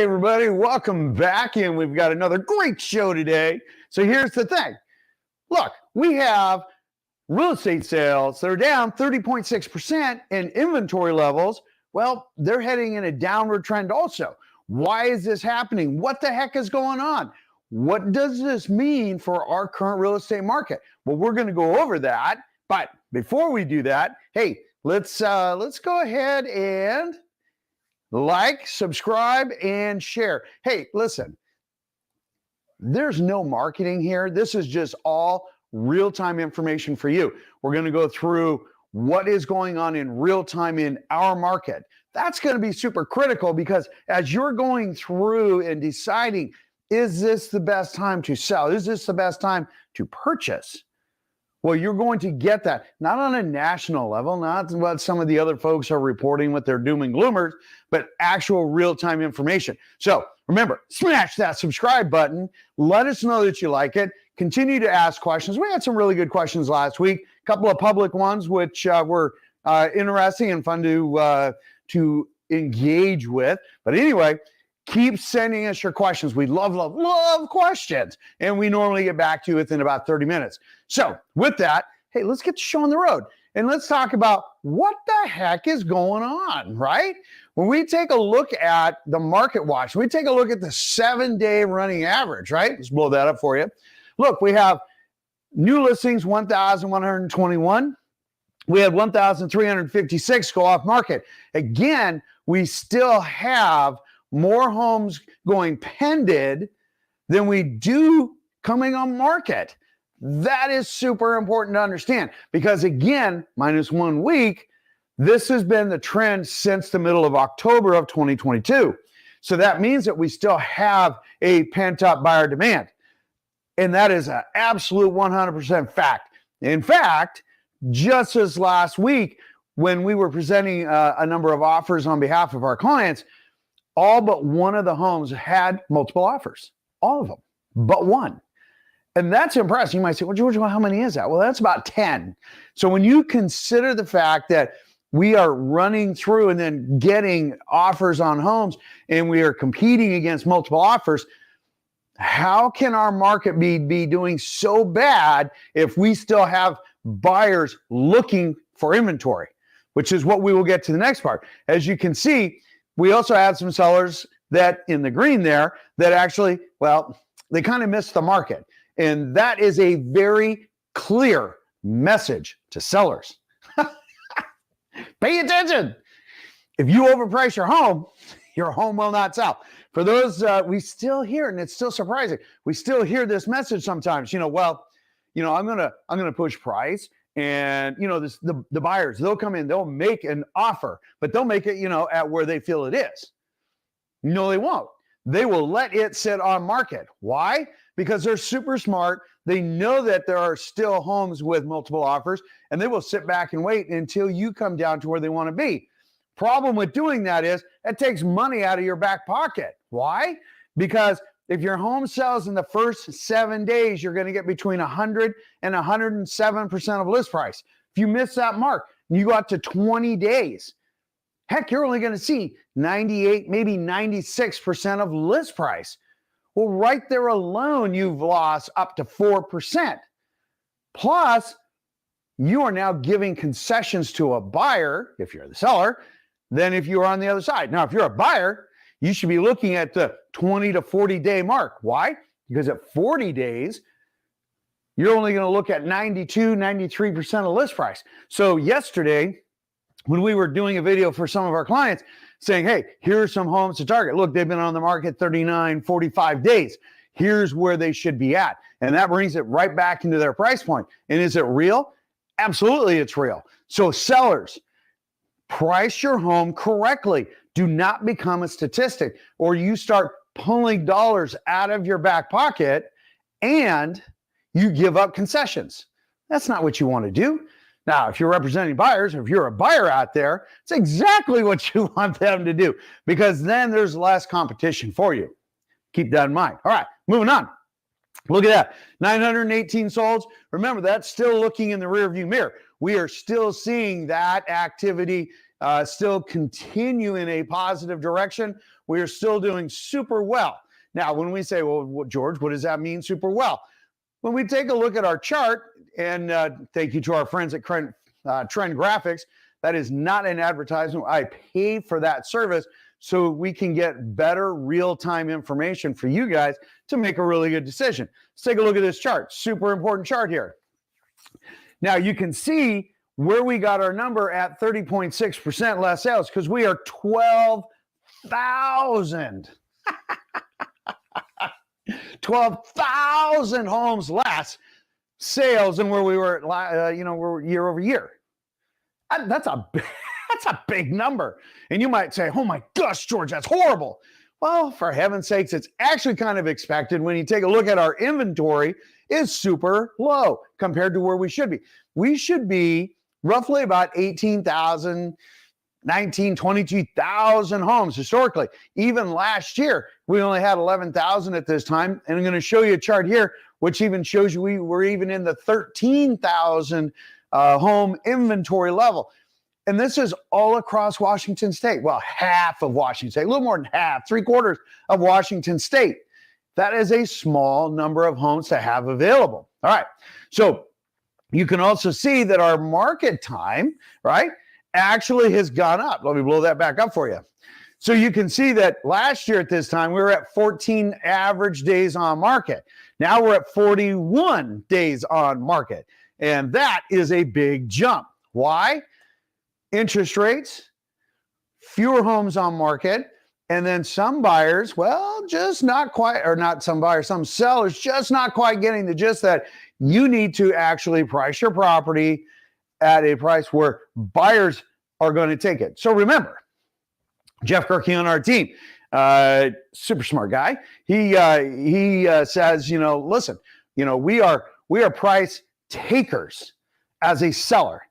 Hey, everybody, welcome back. And we've got another great show today. So here's the thing. Look, we have real estate sales that are down 30.6% and inventory levels, well, they're heading in a downward trend also. Why is this happening? What the heck is going on? What does this mean for our current real estate market? Well, we're going to go over that. But before we do that, hey, let's go ahead and like, subscribe, and share. Hey, listen, there's no marketing here. This is just all real-time information for you. We're going to go through what is going on in real time in our market. That's going to be super critical because as you're going through and deciding, is this the best time to sell? Is this the best time to purchase? Well, you're going to get that, not on a national level, not what some of the other folks are reporting with their doom and gloomers, but actual real-time information. So remember, smash that subscribe button. Let us know that you like it. Continue to ask questions. We had some really good questions last week, a couple of public ones, which were interesting and fun to engage with. But anyway, keep sending us your questions. We love questions. And we normally get back to you within about 30 minutes. So with that, hey, let's get the show on the road. And let's talk about what the heck is going on, right? When we take a look at the market watch, we take a look at the 7-day running average, right? Let's blow that up for you. Look, we have new listings, 1,121. We had 1,356 go off market. Again, we still have more homes going pended than we do coming on market. That is super important to understand because again, minus 1 week, this has been the trend since the middle of October of 2022. So that means that we still have a pent-up buyer demand. And that is an absolute 100% fact. In fact, just as last week, when we were presenting a number of offers on behalf of our clients, all but one of the homes had multiple offers. All of them, but one. And that's impressive. You might say, well, George, how many is that? Well, that's about 10. So when you consider the fact that we are running through and then getting offers on homes and we are competing against multiple offers, how can our market be doing so bad if we still have buyers looking for inventory, which is what we will get to the next part. As you can see, we also had some sellers that in the green there that actually, well, they kind of missed the market. And that is a very clear message to sellers. Pay attention. If you overprice your home will not sell. For those, we still hear, and it's still surprising, we still hear this message sometimes, I'm gonna push price. And, the buyers, they'll come in, they'll make an offer, but they'll make it, at where they feel it is. No, they won't. They will let it sit on market. Why? Because they're super smart. They know that there are still homes with multiple offers, and they will sit back and wait until you come down to where they want to be. Problem with doing that is it takes money out of your back pocket. Why? Because if your home sells in the first 7 days, you're going to get between 100 and 107% of list price. If you miss that mark, you go out to 20 days. Heck, you're only going to see 98, maybe 96% of list price. Well, right there alone, you've lost up to 4%. Plus, you are now giving concessions to a buyer, if you're the seller, than if you are on the other side. Now, if you're a buyer, you should be looking at the 20 to 40 day mark. Why? Because at 40 days, you're only going to look at 92, 93% of list price. So yesterday, when we were doing a video for some of our clients saying, hey, here are some homes to target. Look, they've been on the market 39, 45 days. Here's where they should be at. And that brings it right back into their price point. And is it real? Absolutely, it's real. So sellers, price your home correctly. Do not become a statistic, or you start pulling dollars out of your back pocket and you give up concessions. That's not what you want to do. Now, if you're representing buyers, or if you're a buyer out there, it's exactly what you want them to do, because then there's less competition for you. Keep that in mind. All right, moving on. Look at that, 918 solds. Remember, that's still looking in the rearview mirror. We are still seeing that activity still continue in a positive direction. We are still doing super well. Now, when we say, well, George, what does that mean, super well? When we take a look at our chart, and thank you to our friends at Trend Graphics, that is not an advertisement. I pay for that service so we can get better real-time information for you guys to make a really good decision. Let's take a look at this chart. Super important chart here. Now, you can see where we got our number at 30.6% less sales because we are 12,000. 12,000 homes less sales than where we were, we're year over year. That's a big number. And you might say, oh my gosh, George, that's horrible. Well, for heaven's sakes, it's actually kind of expected when you take a look at our inventory is super low compared to where we should be. We should be roughly about 18,000, 19, 22,000 homes historically. Even last year, we only had 11,000 at this time. And I'm going to show you a chart here, which even shows you we were even in the 13,000 home inventory level. And this is all across Washington State. Well, half of Washington State, a little more than half, 3/4 of Washington State. That is a small number of homes to have available. All right. So you can also see that our market time, right, actually has gone up. Let me blow that back up for you. So you can see that last year at this time, we were at 14 average days on market. Now we're at 41 days on market. And that is a big jump. Why? Interest rates, fewer homes on market, and then some buyers, well, just not quite, or not some buyers, some sellers just not quite getting the gist that you need to actually price your property at a price where buyers are going to take it. So remember, Jeff Kirky on our team, super smart guy. He says, listen, we are price takers as a seller,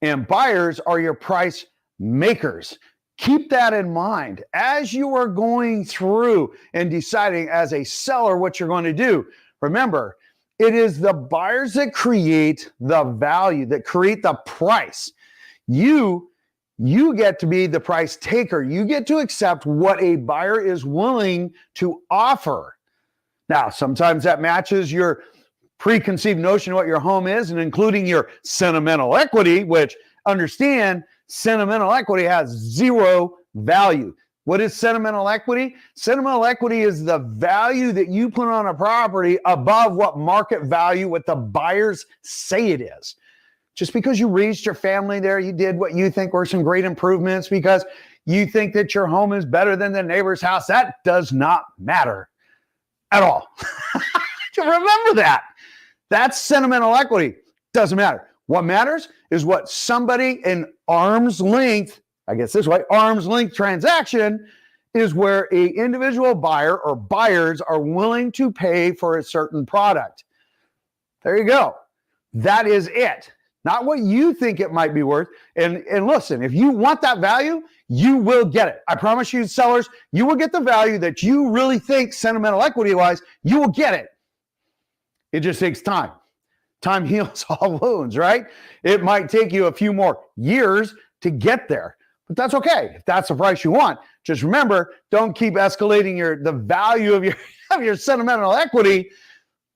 and buyers are your price makers. Keep that in mind as you are going through and deciding as a seller what you're going to do. Remember, it is the buyers that create the value, that create the price. You get to be the price taker. You get to accept what a buyer is willing to offer. Now, sometimes that matches your preconceived notion of what your home is, and including your sentimental equity, which, understand, sentimental equity has zero value. What is sentimental equity? Sentimental equity is the value that you put on a property above what market value, what the buyers say it is. Just because you raised your family there, you did what you think were some great improvements because you think that your home is better than the neighbor's house, that does not matter at all. Remember that. That's sentimental equity. Doesn't matter. What matters is what somebody in arm's length, I guess this way, arm's length transaction is where an individual buyer or buyers are willing to pay for a certain product. There you go. That is it. Not what you think it might be worth. And listen, if you want that value, you will get it. I promise you, sellers, you will get the value that you really think sentimental equity-wise, you will get it. It just takes time. Time heals all wounds, right? It might take you a few more years to get there, but that's okay. If that's the price you want, just remember, don't keep escalating the value of your sentimental equity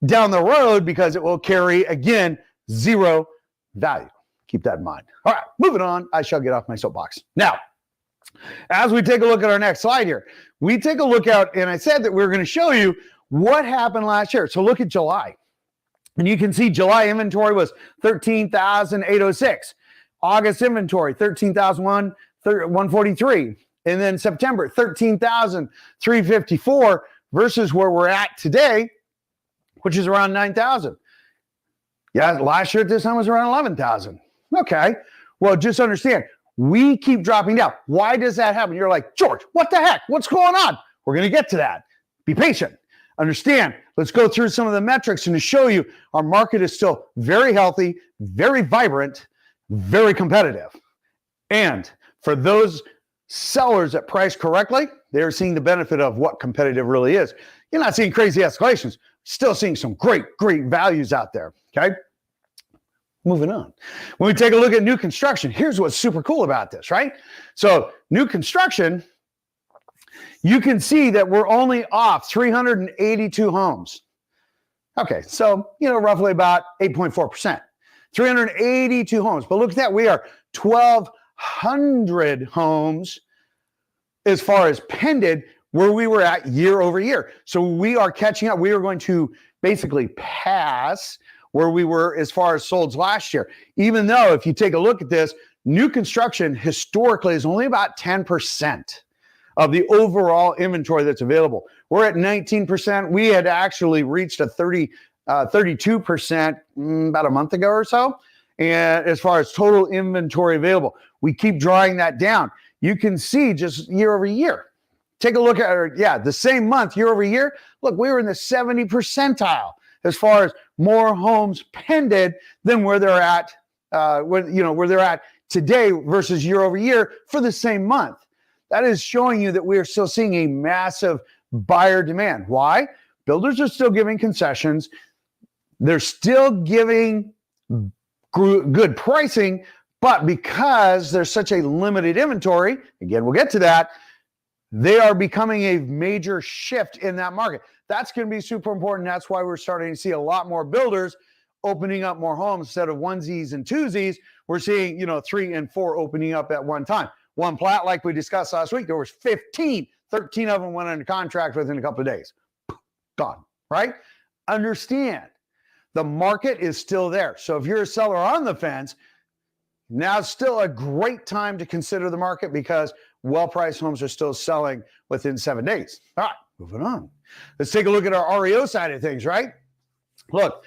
down the road because it will carry, again, zero value. Keep that in mind. All right, moving on. I shall get off my soapbox. Now, as we take a look at our next slide here, we take a look at, and I said that we were going to show you what happened last year. So look at July. And you can see July inventory was 13,806. August inventory, 13,143. And then September, 13,354 versus where we're at today, which is around 9,000. Yeah, last year at this time was around 11,000. Okay. Well, just understand, we keep dropping down. Why does that happen? You're like, George, what the heck? What's going on? We're going to get to that. Be patient. Understand. Let's go through some of the metrics and to show you our market is still very healthy, very vibrant, very competitive. And for those sellers that price correctly, they're seeing the benefit of what competitive really is. You're not seeing crazy escalations. Still seeing some great values out there. Okay. Moving on. When we take a look at new construction, here's what's super cool about this, right? So new construction, you can see that we're only off 382 homes. Okay, so, roughly about 8.4%. 382 homes. But look at that. We are 1,200 homes as far as pended where we were at year over year. So we are catching up. We are going to basically pass where we were as far as solds last year. Even though if you take a look at this, new construction historically is only about 10% of the overall inventory that's available. We're at 19%. We had actually reached a 32% about a month ago or so. And as far as total inventory available, we keep drawing that down. You can see just year over year. Take a look at, the same month, year over year. Look, we were in the 70 percentile as far as more homes pended than where they're at, where they're at today versus year over year for the same month. That is showing you that we are still seeing a massive buyer demand. Why? Builders are still giving concessions. They're still giving good pricing, but because there's such a limited inventory, again, we'll get to that, they are becoming a major shift in that market. That's going to be super important. That's why we're starting to see a lot more builders opening up more homes instead of onesies and twosies. We're seeing, 3 and 4 opening up at one time. One plat, like we discussed last week, there was 15. 13 of them went under contract within a couple of days. Gone, right? Understand, the market is still there. So if you're a seller on the fence, now's still a great time to consider the market because well-priced homes are still selling within 7 days. All right, moving on. Let's take a look at our REO side of things, right? Look,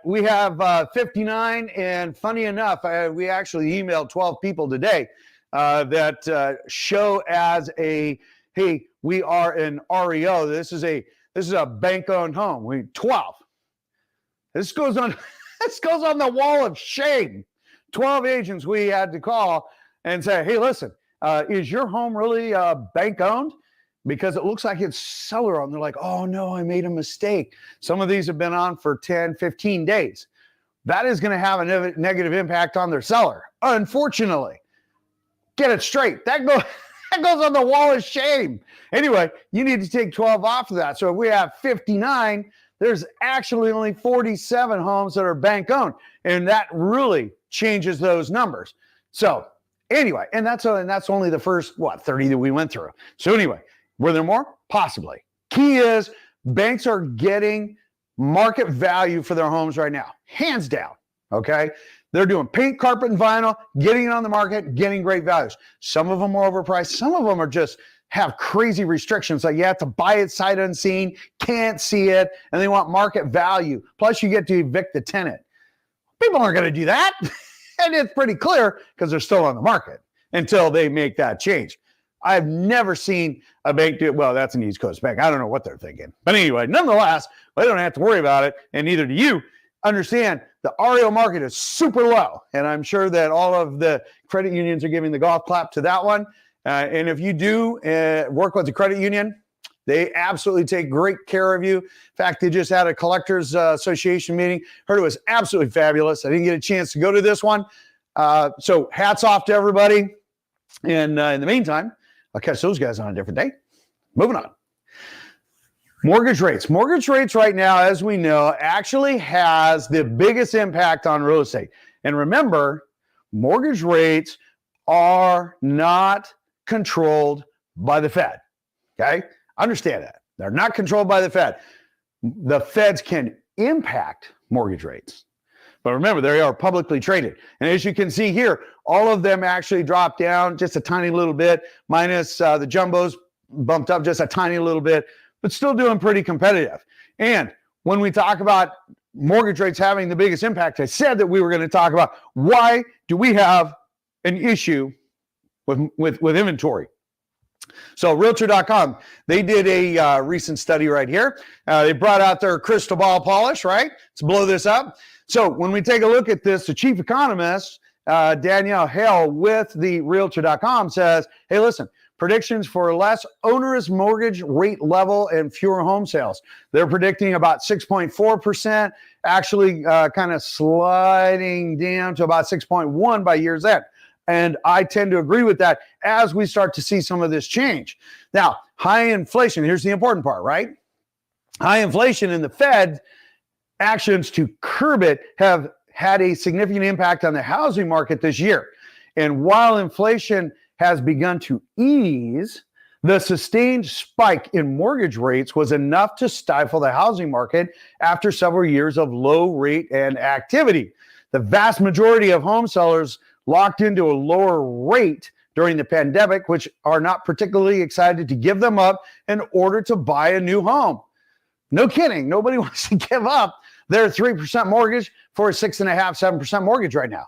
we have 59, and funny enough, we actually emailed 12 people today that show as a, hey, we are an REO. This is a bank-owned home. 12. This goes on the wall of shame. 12 agents we had to call and say, hey, listen, is your home really bank-owned? Because it looks like it's seller-owned. They're like, oh, no, I made a mistake. Some of these have been on for 10, 15 days. That is going to have a negative impact on their seller, unfortunately. Get it straight. That goes on the wall of shame. Anyway, you need to take 12 off of that. So if we have 59, there's actually only 47 homes that are bank-owned. And that really changes those numbers. So anyway, and that's only the first, 30 that we went through. So anyway, were there more? Possibly. Key is banks are getting market value for their homes right now, hands down, okay? They're doing paint, carpet, and vinyl, getting it on the market, getting great values. Some of them are overpriced. Some of them are just have crazy restrictions, like you have to buy it sight unseen, can't see it, and they want market value. Plus, you get to evict the tenant. People aren't going to do that. And it's pretty clear because they're still on the market until they make that change. I've never seen a bank do it. Well, that's an East Coast bank. I don't know what they're thinking. But anyway, nonetheless, they don't have to worry about it, and neither do you. Understand, the REO market is super low, and I'm sure that all of the credit unions are giving the golf clap to that one. And if you do work with the credit union, they absolutely take great care of you. In fact, they just had a collectors association meeting. Heard it was absolutely fabulous. I didn't get a chance to go to this one. So hats off to everybody. And in the meantime, I'll catch those guys on a different day. Moving on. Mortgage rates. Mortgage rates right now, as we know, actually has the biggest impact on real estate. And remember, mortgage rates are not controlled by the Fed. Okay? Understand that. They're not controlled by the Fed. The Feds can impact mortgage rates. But remember, they are publicly traded. And as you can see here, all of them actually dropped down just a tiny little bit, minus the jumbos bumped up just a tiny little bit, but still doing pretty competitive. And when we talk about mortgage rates having the biggest impact, I said that we were going to talk about why do we have an issue with inventory. So Realtor.com, they did a recent study right here. They brought out their crystal ball polish, right? Let's blow this up. So when we take a look at this, the chief economist, Danielle Hale with the Realtor.com says, hey, listen, predictions for less onerous mortgage rate level and fewer home sales. They're predicting about 6.4% actually kind of sliding down to about 6.1 by year's end. And I tend to agree with that as we start to see some of this change. Now, high inflation, here's the important part, right? High inflation and the Fed actions to curb it have had a significant impact on the housing market this year. And while inflation has begun to ease, the sustained spike in mortgage rates was enough to stifle the housing market after several years of low rate and activity. The vast majority of home sellers locked into a lower rate during the pandemic, which are not particularly excited to give them up in order to buy a new home. No kidding. Nobody wants to give up their 3% mortgage for a 6.5%, 7% mortgage right now.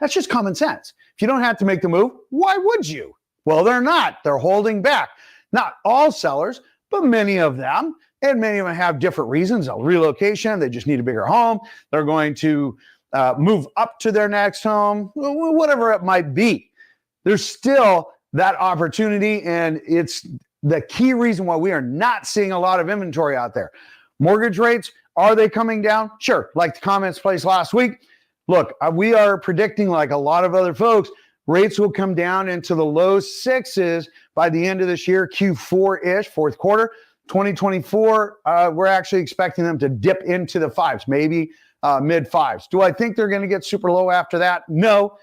That's just common sense. If you don't have to make the move, why would you? Well, they're not. They're holding back. Not all sellers, but many of them. And many of them have different reasons. A relocation, they just need a bigger home. They're going to move up to their next home, whatever it might be. There's still that opportunity, and it's the key reason why we are not seeing a lot of inventory out there. Mortgage rates, are they coming down? Sure, like the comments placed last week. Look, we are predicting, like a lot of other folks, rates will come down into the low sixes by the end of this year, Q4-ish, fourth quarter. 2024, we're actually expecting them to dip into the fives, maybe mid fives. Do I think they're going to get super low after that? No.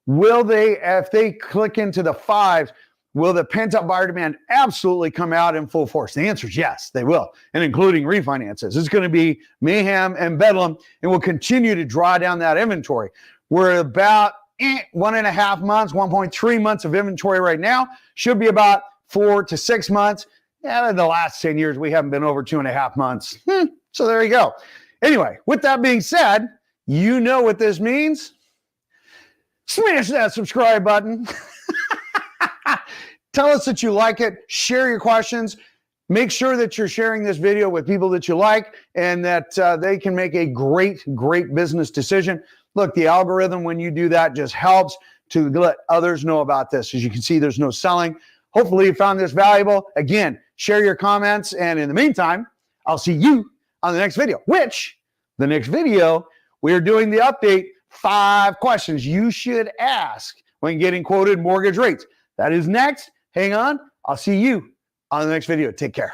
Will they, if they click into the fives, will the pent-up buyer demand absolutely come out in full force? The answer is yes, they will, and including refinances. It's going to be mayhem and bedlam, and we'll continue to draw down that inventory. We're about 1.5 months, 1.3 months of inventory right now. Should be about 4 to 6 months. Yeah, in the last 10 years, we haven't been over 2.5 months. So there you go. Anyway, with that being said, you know what this means. Smash that subscribe button. Tell us that you like it. Share your questions. Make sure that you're sharing this video with people that you like and that they can make a great business decision. Look, the algorithm, when you do that, just helps to let others know about this. As you can see, there's no selling. Hopefully you found this valuable. Again, share your comments. And in the meantime, I'll see you on the next video, which the next video, we're doing the update 5 questions you should ask when getting quoted mortgage rates. That is next. Hang on. I'll see you on the next video. Take care.